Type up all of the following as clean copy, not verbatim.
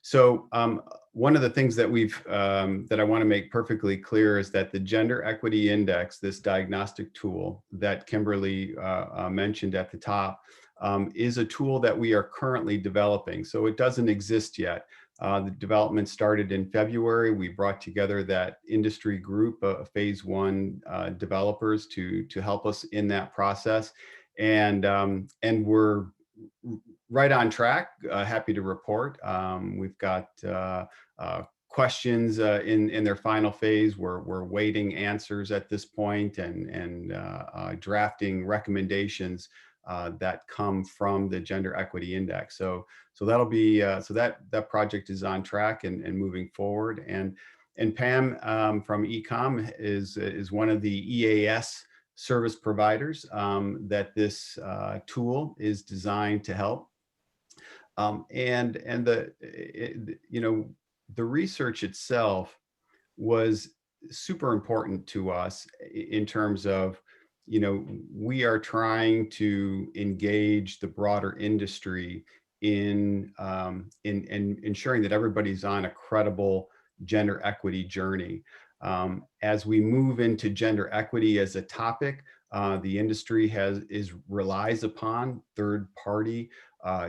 So one of the things that that I want to make perfectly clear is that the Gender Equity Index, this diagnostic tool that Kimberly mentioned at the top, is a tool that we are currently developing. So it doesn't exist yet. The development started in February. We brought together that industry group of phase one developers to help us in that process, and we're right on track. Happy to report. We've got questions in their final phase. We're waiting answers at this point, and drafting recommendations that come from the Gender Equity Index. So that'll be that project is on track and moving forward. And Pam from Ecom is one of the EAS service providers that this tool is designed to help. And the research itself was super important to us in terms of, we are trying to engage the broader industry in ensuring that everybody's on a credible gender equity journey. As we move into gender equity as a topic, the industry relies upon third-party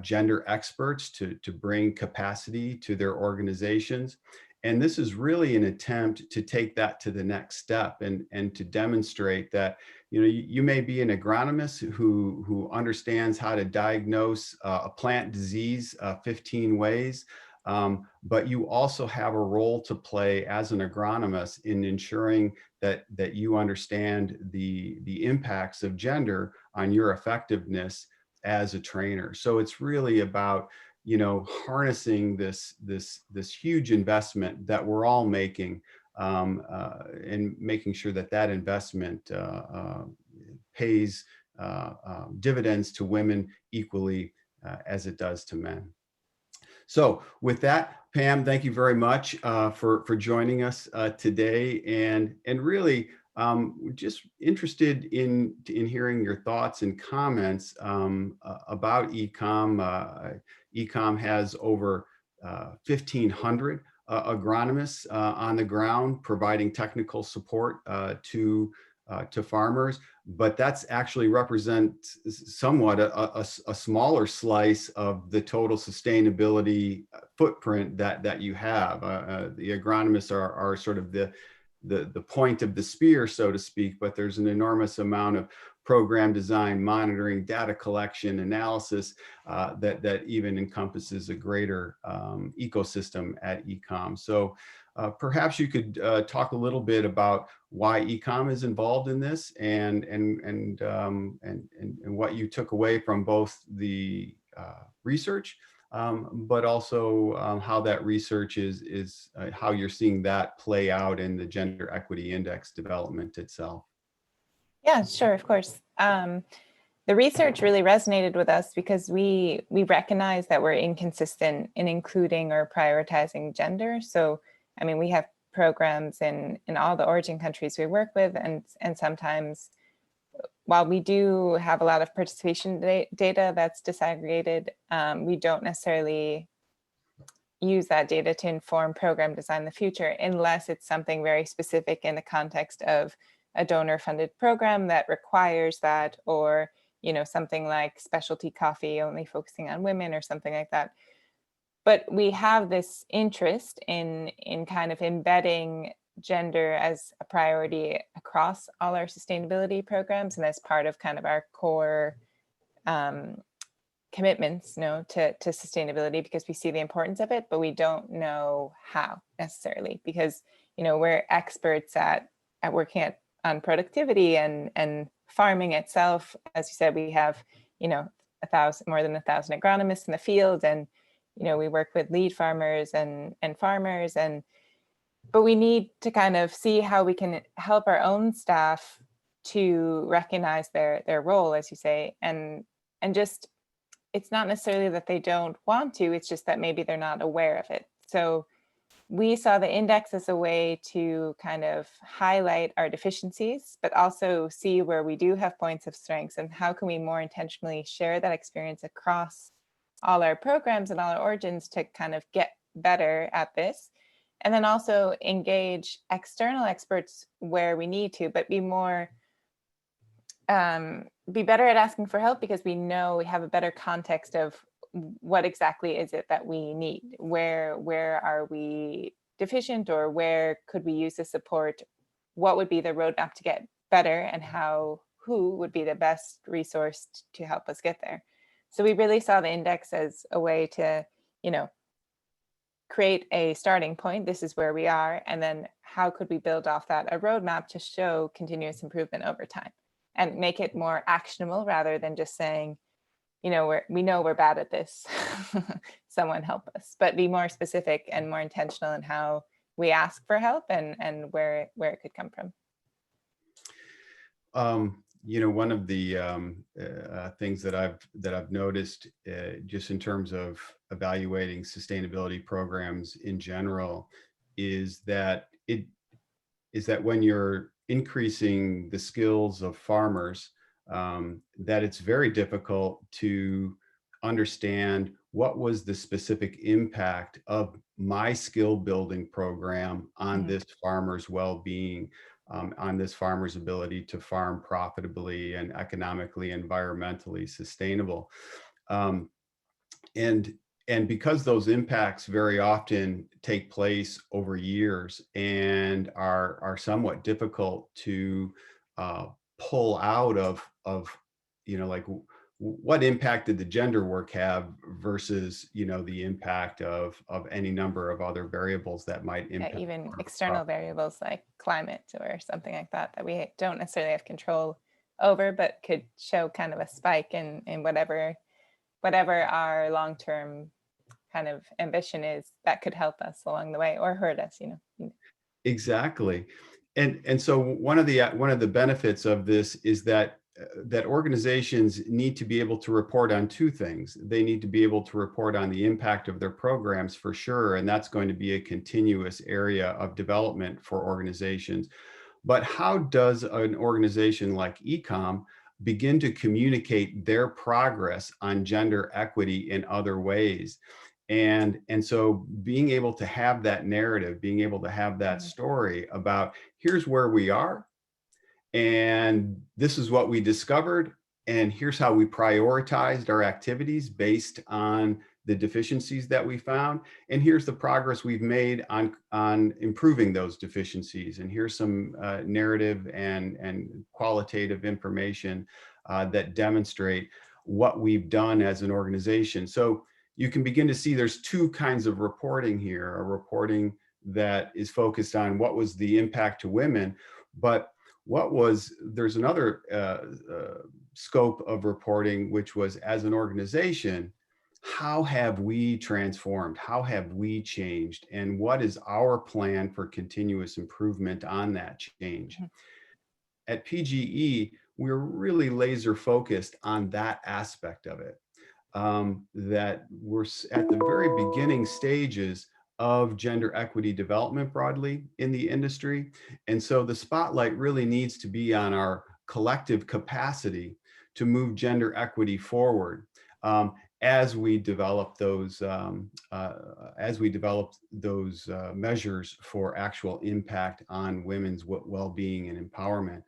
gender experts to bring capacity to their organizations. And this is really an attempt to take that to the next step and to demonstrate that, you may be an agronomist who understands how to diagnose a plant disease 15 ways, but you also have a role to play as an agronomist in ensuring that you understand the impacts of gender on your effectiveness as a trainer. So it's really about, harnessing this huge investment that we're all making, and making sure that investment pays dividends to women equally as it does to men. So with that, Pam, thank you very much for joining us today, and really just interested in hearing your thoughts and comments about Ecom. Ecom has over 1,500 agronomists on the ground providing technical support to farmers, but that's actually represents somewhat a smaller slice of the total sustainability footprint that you have. The agronomists are sort of the point of the spear, so to speak, but there's an enormous amount of program design, monitoring, data collection, analysis that even encompasses a greater ecosystem at Ecom. So perhaps you could talk a little bit about why Ecom is involved in this, and what you took away from both the research, but also how that research is how you're seeing that play out in the Gender Equity Index development itself. Yeah, sure, of course. The research really resonated with us because we recognize that we're inconsistent in including or prioritizing gender. So, I mean, we have programs in all the origin countries we work with, and sometimes, while we do have a lot of participation data that's disaggregated, we don't necessarily use that data to inform program design in the future unless it's something very specific in the context of a donor-funded program that requires that, or something like specialty coffee only focusing on women or something like that. But we have this interest in kind of embedding gender as a priority across all our sustainability programs and as part of kind of our core commitments, to sustainability, because we see the importance of it, but we don't know how necessarily, because we're experts at working on productivity and farming itself. As you said, we have more than 1,000 agronomists in the field, and we work with lead farmers and farmers, but we need to kind of see how we can help our own staff to recognize their role, as you say, and just, it's not necessarily that they don't want to, it's just that maybe they're not aware of it. So we saw the index as a way to kind of highlight our deficiencies, but also see where we do have points of strengths, and how can we more intentionally share that experience across all our programs and all our origins to kind of get better at this. And then also engage external experts where we need to, but be better at asking for help, because we know we have a better context of what exactly is it that we need, where are we deficient, or where could we use the support, what would be the roadmap to get better, and who would be the best resource to help us get there. So we really saw the index as a way to, you know, create a starting point. This is where we are. And then how could we build off that a roadmap to show continuous improvement over time and make it more actionable, rather than just saying, you know, we know we're bad at this. Someone help us, but be more specific and more intentional in how we ask for help, and where it could come from. You know, one of the things that I've noticed, just in terms of evaluating sustainability programs in general, is that when you're increasing the skills of farmers, that it's very difficult to understand what was the specific impact of my skill building program on Mhm. this farmer's well-being, on this farmer's ability to farm profitably and economically, environmentally sustainable. Um, and because those impacts very often take place over years and are somewhat difficult to uh, pull out of, you know, like what impact did the gender work have versus, you know, the impact of any number of other variables that might Yeah, impact even our external variables like climate or something like that we don't necessarily have control over, but could show kind of a spike in whatever our long-term kind of ambition is, that could help us along the way or hurt us, you know. Exactly. And so one of the benefits of this is that that organizations need to be able to report on two things. They need to be able to report on the impact of their programs for sure, and that's going to be a continuous area of development for organizations. But how does an organization like Ecom begin to communicate their progress on gender equity in other ways? And so being able to have that narrative, being able to have that Mhm. story about here's where we are, and this is what we discovered, and here's how we prioritized our activities based on the deficiencies that we found, and here's the progress we've made on improving those deficiencies, and here's some narrative and qualitative information that demonstrate what we've done as an organization. So you can begin to see there's two kinds of reporting here: a reporting that is focused on what was the impact to women, but there's another scope of reporting, which was, as an organization, how have we transformed? How have we changed? And what is our plan for continuous improvement on that change? Mhm. At PGE, we're really laser focused on that aspect of it. That we're at the very beginning stages of gender equity development broadly in the industry. And so the spotlight really needs to be on our collective capacity to move gender equity forward, as we develop those measures for actual impact on women's well-being and empowerment.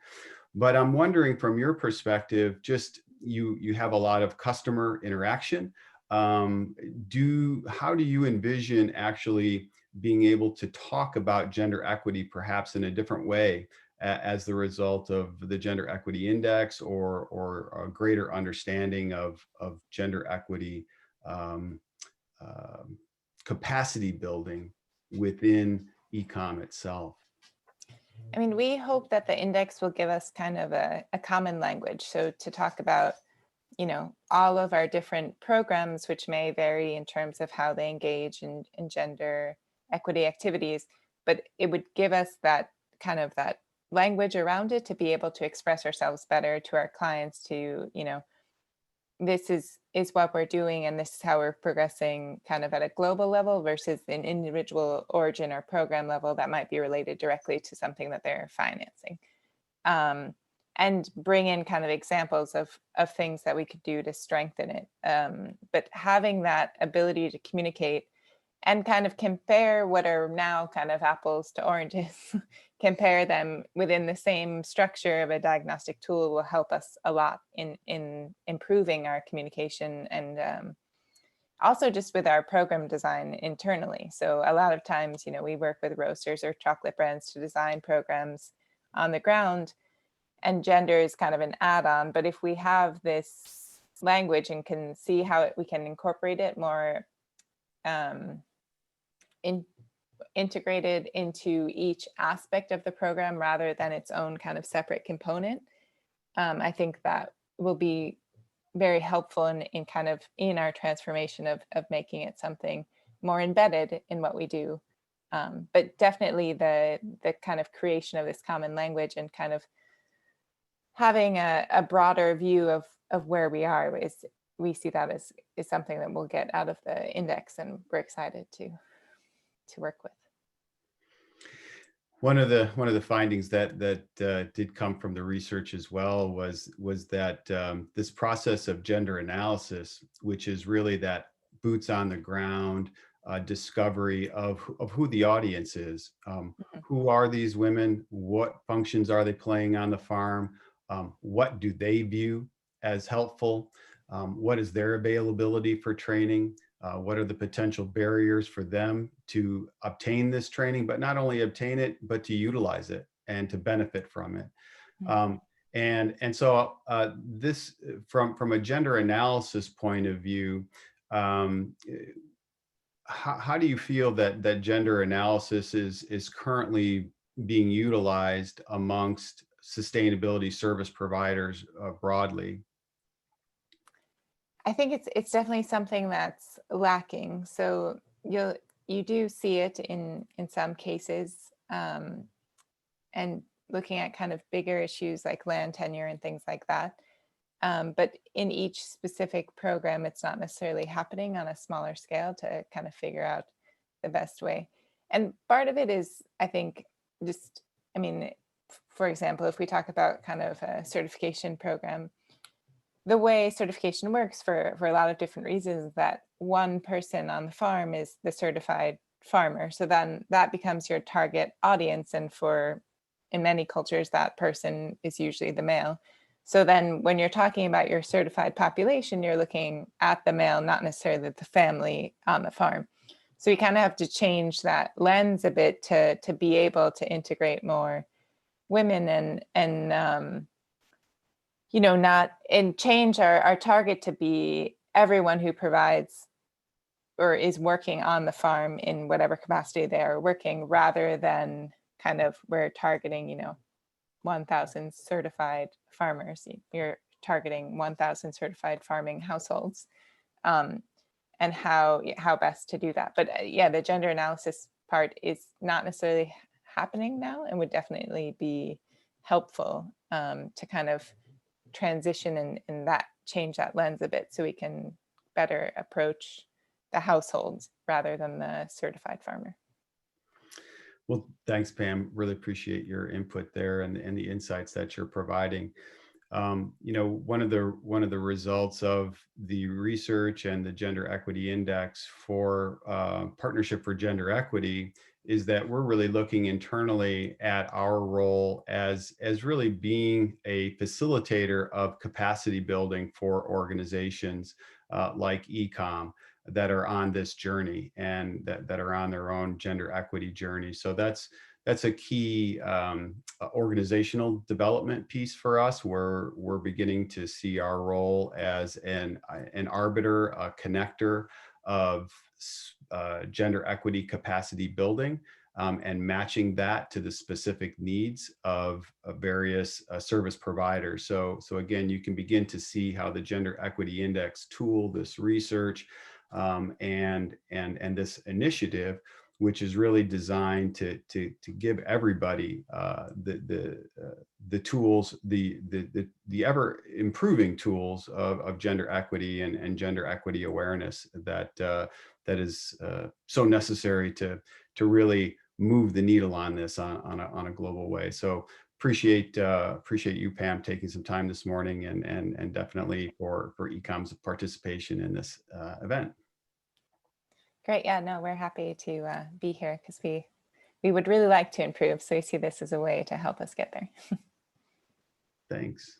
But I'm wondering, from your perspective, just you have a lot of customer interaction. How do you envision actually being able to talk about gender equity perhaps in a different way as the result of the Gender Equity Index, or a greater understanding of gender equity um, um capacity building within Ecom itself? I mean, we hope that the index will give us kind of a common language. So to talk about, you know, all of our different programs, which may vary in terms of how they engage in gender equity activities, but it would give us that kind of that language around it to be able to express ourselves better to our clients, to, you know, this is what we're doing, and this is how we're progressing kind of at a global level versus an individual origin or program level that might be related directly to something that they're financing. um, and bring in kind of examples of things that we could do to strengthen it. But having that ability to communicate and kind of compare what are now kind of apples to oranges, compare them within the same structure of a diagnostic tool will help us a lot in improving our communication and also just with our program design internally. So a lot of times, we work with roasters or chocolate brands to design programs on the ground, and gender is kind of an add-on. But if we have this language and can see how we can incorporate it more integrated into each aspect of the program rather than its own kind of separate component, I think that will be very helpful in kind of in our transformation of making it something more embedded in what we do. But definitely the kind of creation of this common language and kind of having a broader view of where we are we see that as something that we'll get out of the index, and we're excited to work with. One of the findings that did come from the research as well was that this process of gender analysis, which is really that boots on the ground discovery of who the audience is, who are these women, what functions are they playing on the farm, what do they view as helpful, what is their availability for training. What are the potential barriers for them to obtain this training, but not only obtain it, but to utilize it and to benefit from it. And so this, from a gender analysis point of view, how do you feel that gender analysis is currently being utilized amongst sustainability service providers broadly? I think it's definitely something that's lacking. So you do see it in some cases, and looking at kind of bigger issues like land tenure and things like that. But in each specific program, it's not necessarily happening on a smaller scale to kind of figure out the best way. And part of it is, I think, just, I mean, for example, if we talk about kind of a certification program, the way certification works for a lot of different reasons, that one person on the farm is the certified farmer. So then that becomes your target audience. And in many cultures, that person is usually the male. So then when you're talking about your certified population, you're looking at the male, not necessarily the family on the farm. So you kind of have to change that lens a bit to be able to integrate more women and not and change our target to be everyone who provides or is working on the farm in whatever capacity they are working, rather than kind of we're targeting 1,000 certified farmers. You're targeting 1,000 certified farming households, and how best to do that. But the gender analysis part is not necessarily happening now, and would definitely be helpful to kind of transition and that change that lens a bit, so we can better approach the households rather than the certified farmer. Well, thanks, Pam. Really appreciate your input there and the insights that you're providing. One of the results of the research and the Gender Equity Index for Partnership for Gender Equity is that we're really looking internally at our role as really being a facilitator of capacity building for organizations like ECOM that are on this journey and that are on their own gender equity journey. So that's a key organizational development piece for us, where we're beginning to see our role as an arbiter, a connector of gender equity capacity building, and matching that to the specific needs of various service providers. So again, you can begin to see how the Gender Equity Index tool, this research, and this initiative, which is really designed to give everybody the tools, the ever improving tools of gender equity and gender equity awareness that is so necessary to really move the needle on this on a global way. So appreciate you, Pam, taking some time this morning, and definitely for ECOM's participation in this event. Great. Yeah, no, we're happy to be here because we would really like to improve. So we see this as a way to help us get there. Thanks.